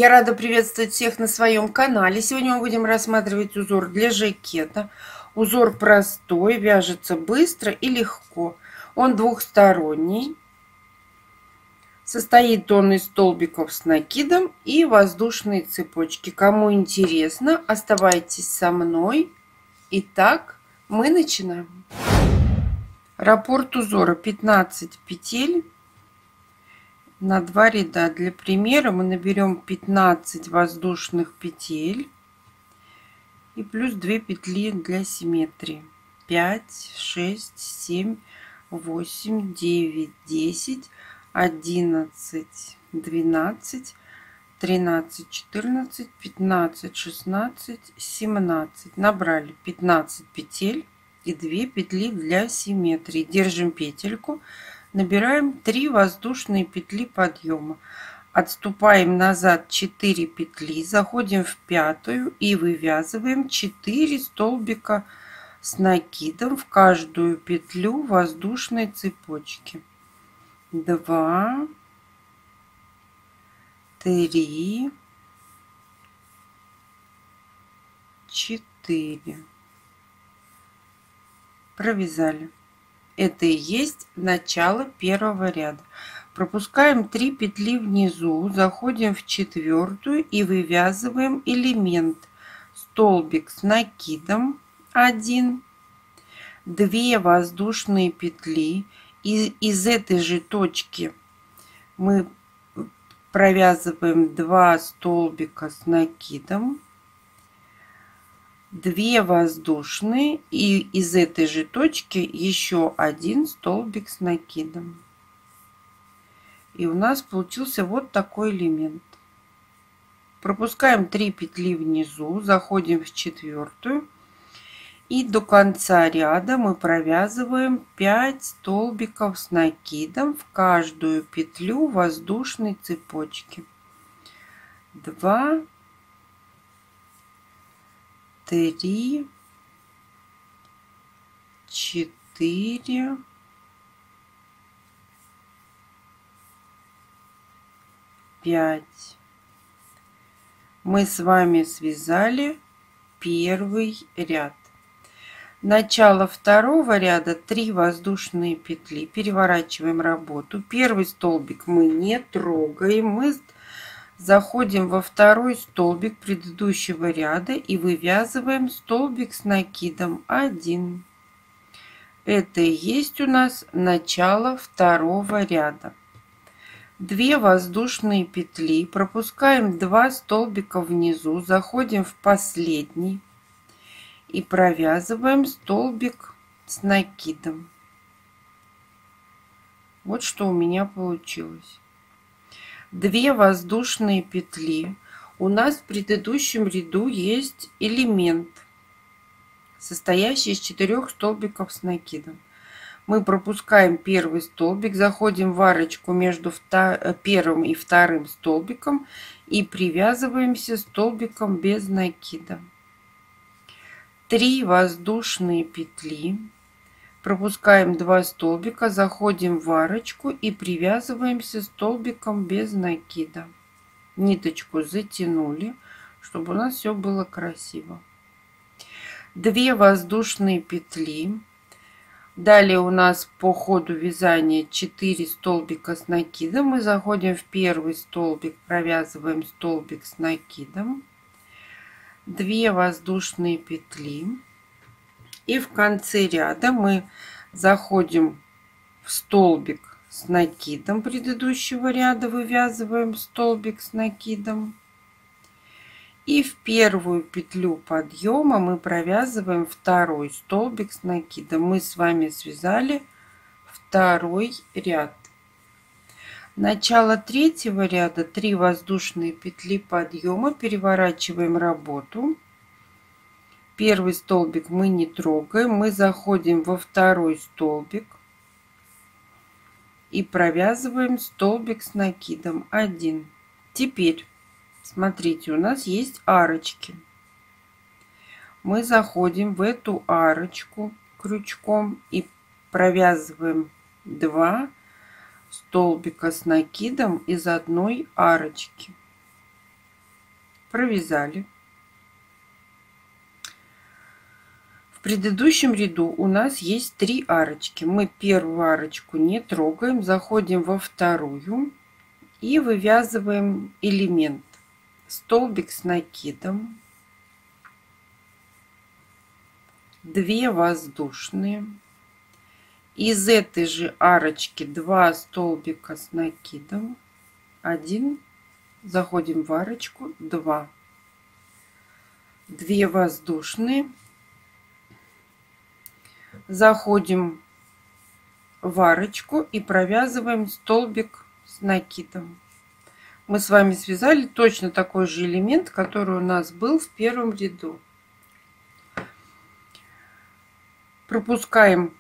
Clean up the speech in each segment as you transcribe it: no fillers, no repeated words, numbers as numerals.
Я рада приветствовать всех на своем канале. Сегодня мы будем рассматривать узор для жакета. Узор простой, вяжется быстро и легко. Он двухсторонний. Состоит он из столбиков с накидом и воздушной цепочки. Кому интересно, оставайтесь со мной. Итак, мы начинаем. Раппорт узора 15 петель. На 2 ряда. Для примера мы наберем 15 воздушных петель и плюс 2 петли для симметрии. 5, 6, 7, 8, 9, 10, 11, 12, 13, 14, 15, 16, 17. Набрали 15 петель и 2 петли для симметрии. Держим петельку. Набираем 3 воздушные петли подъема. Отступаем назад 4 петли, заходим в пятую и вывязываем 4 столбика с накидом в каждую петлю воздушной цепочки. 2, 3, 4. Провязали. Это и есть начало первого ряда. Пропускаем 3 петли внизу, заходим в четвертую и вывязываем элемент. Столбик с накидом 1, 2 воздушные петли. И из этой же точки мы провязываем 2 столбика с накидом. 2 воздушные и из этой же точки еще 1 столбик с накидом. И у нас получился вот такой элемент. Пропускаем 3 петли внизу, заходим в четвертую и до конца ряда мы провязываем 5 столбиков с накидом в каждую петлю воздушной цепочки. 2, 3, 4, 5. Мы с вами связали первый ряд. Начало второго ряда 3 воздушные петли. Переворачиваем работу. Первый столбик мы не трогаем. Мы заходим во второй столбик предыдущего ряда и вывязываем столбик с накидом 1. Это и есть у нас начало второго ряда. 2 воздушные петли, пропускаем 2 столбика внизу, заходим в последний и провязываем столбик с накидом. Вот что у меня получилось. 2 воздушные петли. У нас в предыдущем ряду есть элемент, состоящий из 4 столбиков с накидом. Мы пропускаем первый столбик, заходим в арочку между первым и вторым столбиком и привязываемся столбиком без накида. 3 воздушные петли. Пропускаем 2 столбика, заходим в арочку и привязываемся столбиком без накида. Ниточку затянули, чтобы у нас все было красиво. 2 воздушные петли. Далее у нас по ходу вязания 4 столбика с накидом. Мы заходим в первый столбик, провязываем столбик с накидом. 2 воздушные петли. И в конце ряда мы заходим в столбик с накидом предыдущего ряда, вывязываем столбик с накидом. И в первую петлю подъема мы провязываем второй столбик с накидом. Мы с вами связали второй ряд. Начало третьего ряда 3 воздушные петли подъема. Переворачиваем работу. Первый столбик мы не трогаем. Мы заходим во второй столбик и провязываем столбик с накидом 1. Теперь смотрите, у нас есть арочки. Мы заходим в эту арочку крючком и провязываем 2 столбика с накидом из одной арочки. провязали. В предыдущем ряду у нас есть 3 арочки. Мы первую арочку не трогаем, заходим во вторую и вывязываем элемент. Столбик с накидом, 2 воздушные. Из этой же арочки 2 столбика с накидом, 1, заходим в арочку, 2, 2 воздушные, заходим в арочку и провязываем столбик с накидом. Мы с вами связали точно такой же элемент, который у нас был в первом ряду. Пропускаем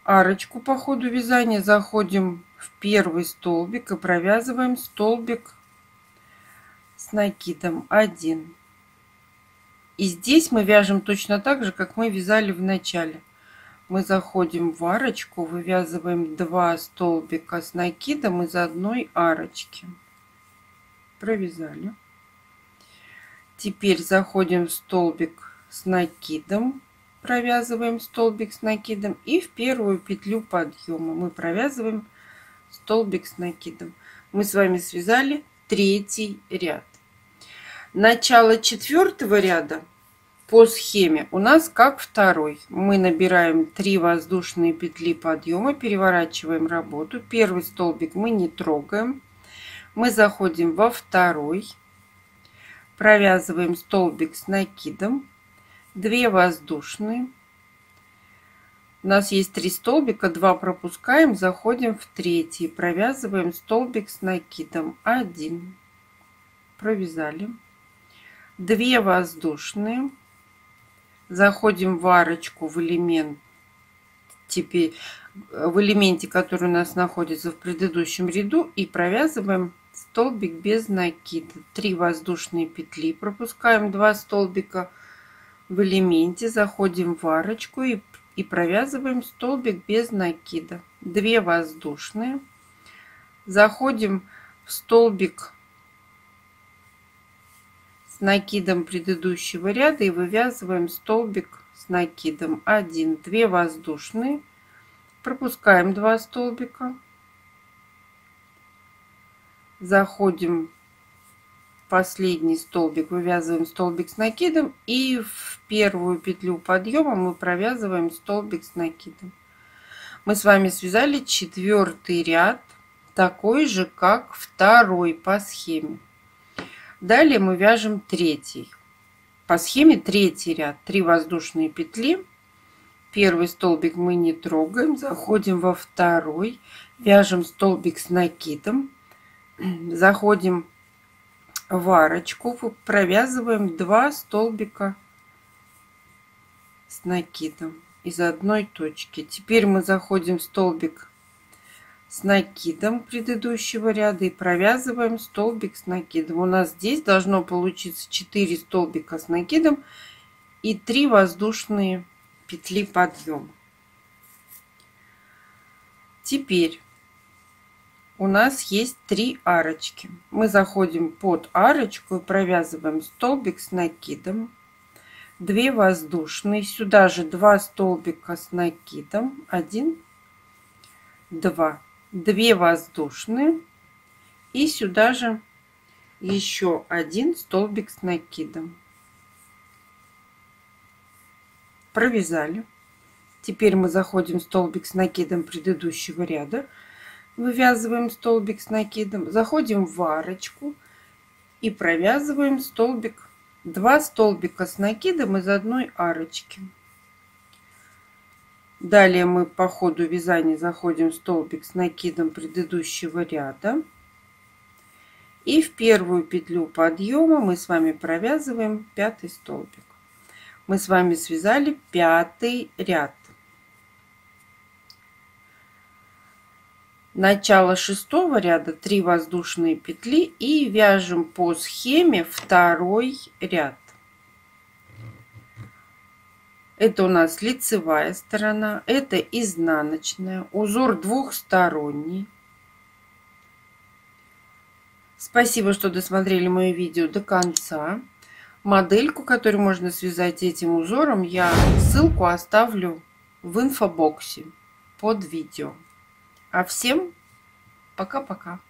арочку по ходу вязания, заходим в первый столбик и провязываем столбик с накидом, 1. И здесь мы вяжем точно так же, как мы вязали в начале. Мы заходим в арочку, вывязываем 2 столбика с накидом из одной арочки. Провязали. Теперь заходим в столбик с накидом, провязываем столбик с накидом, и в первую петлю подъема мы провязываем столбик с накидом. Мы с вами связали 3-й ряд. Начало 4-го ряда по схеме у нас как второй. Мы набираем 3 воздушные петли подъема, переворачиваем работу. Первый столбик мы не трогаем. Мы заходим во второй, провязываем столбик с накидом, 2 воздушные. У нас есть 3 столбика, 2 пропускаем, заходим в третий, провязываем столбик с накидом, 1, провязали, 2 воздушные, заходим в арочку в элемент, теперь в элементе, который у нас находится в предыдущем ряду, и провязываем столбик без накида, 3 воздушные петли, пропускаем 2 столбика в элементе, заходим в арочку и провязываем столбик без накида, 2 воздушные, заходим в столбик с накидом предыдущего ряда и вывязываем столбик с накидом, 1, 2 воздушные, пропускаем 2 столбика, заходим в последний столбик, вывязываем столбик с накидом, и в первую петлю подъема мы провязываем столбик с накидом. Мы с вами связали 4-й ряд, такой же как второй по схеме. Далее мы вяжем 3-й. По схеме 3-й ряд, 3 воздушные петли. Первый столбик мы не трогаем, заходим во второй, вяжем столбик с накидом, заходим в арочку, провязываем 2 столбика с накидом из одной точки. Теперь мы заходим в столбик с накидом предыдущего ряда и провязываем столбик с накидом. У нас здесь должно получиться 4 столбика с накидом и 3 воздушные петли подъема. Теперь у нас есть 3 арочки. Мы заходим под арочку и провязываем столбик с накидом, 2 воздушные, сюда же 2 столбика с накидом, 1, 2, 2 воздушные, и сюда же еще 1 столбик с накидом. Провязали. Теперь мы заходим в столбик с накидом предыдущего ряда, вывязываем столбик с накидом, заходим в арочку и провязываем столбик, 2 столбика с накидом из одной арочки. Далее мы по ходу вязания заходим в столбик с накидом предыдущего ряда, и в первую петлю подъема мы с вами провязываем 5-й столбик. Мы с вами связали 5-й ряд. Начало 6-го ряда, 3 воздушные петли, и вяжем по схеме 2-й ряд. Это у нас лицевая сторона, это изнаночная, узор двухсторонний. Спасибо, что досмотрели мое видео до конца. Модельку, которую можно связать этим узором, я ссылку оставлю в инфобоксе под видео. А всем пока-пока.